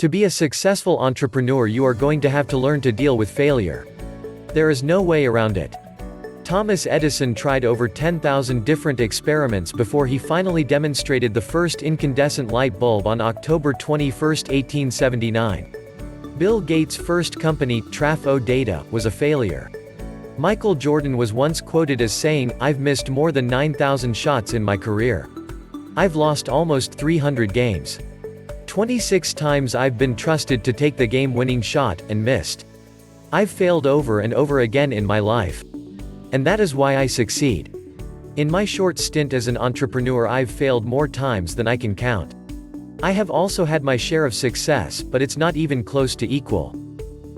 To be a successful entrepreneur, you are going to have to learn to deal with failure. There is no way around it. Thomas Edison tried over 10,000 different experiments before he finally demonstrated the first incandescent light bulb on October 21, 1879. Bill Gates' first company, Traf-O-Data, was a failure. Michael Jordan was once quoted as saying, "I've missed more than 9,000 shots in my career. I've lost almost 300 games. 26 times I've been trusted to take the game-winning shot, and missed. I've failed over and over again in my life. And that is why I succeed. In my short stint as an entrepreneur, I've failed more times than I can count. I have also had my share of success, but it's not even close to equal.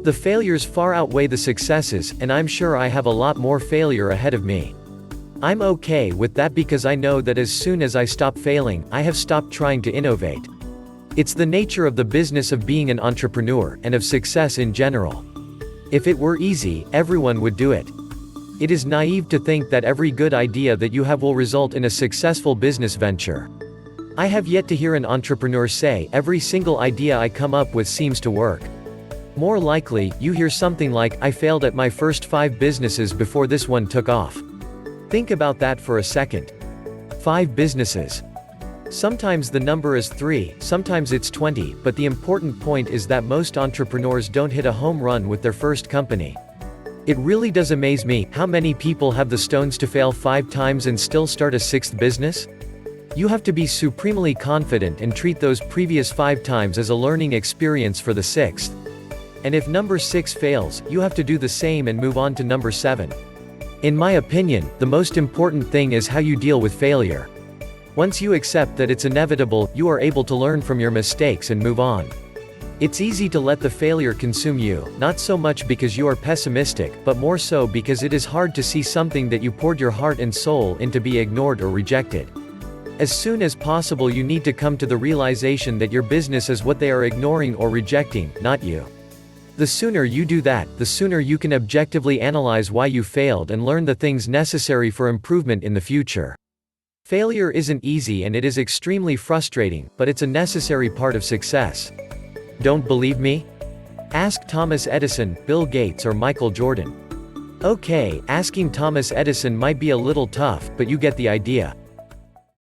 The failures far outweigh the successes, and I'm sure I have a lot more failure ahead of me. I'm okay with that because I know that as soon as I stop failing, I have stopped trying to innovate. It's the nature of the business of being an entrepreneur, and of success in general. If it were easy, everyone would do it. It is naive to think that every good idea that you have will result in a successful business venture. I have yet to hear an entrepreneur say, "Every single idea I come up with seems to work." More likely, you hear something like, "I failed at my first 5 businesses before this one took off." Think about that for a second. 5 businesses. Sometimes the number is 3, sometimes it's 20, but the important point is that most entrepreneurs don't hit a home run with their first company. It really does amaze me, how many people have the stones to fail 5 times and still start a 6th business? You have to be supremely confident and treat those previous 5 times as a learning experience for the 6th. And if number 6 fails, you have to do the same and move on to number 7. In my opinion, the most important thing is how you deal with failure. Once you accept that it's inevitable, you are able to learn from your mistakes and move on. It's easy to let the failure consume you, not so much because you are pessimistic, but more so because it is hard to see something that you poured your heart and soul into be ignored or rejected. As soon as possible, you need to come to the realization that your business is what they are ignoring or rejecting, not you. The sooner you do that, the sooner you can objectively analyze why you failed and learn the things necessary for improvement in the future. Failure isn't easy and it is extremely frustrating, but it's a necessary part of success. Don't believe me? Ask Thomas Edison, Bill Gates, or Michael Jordan. Okay, asking Thomas Edison might be a little tough, but you get the idea.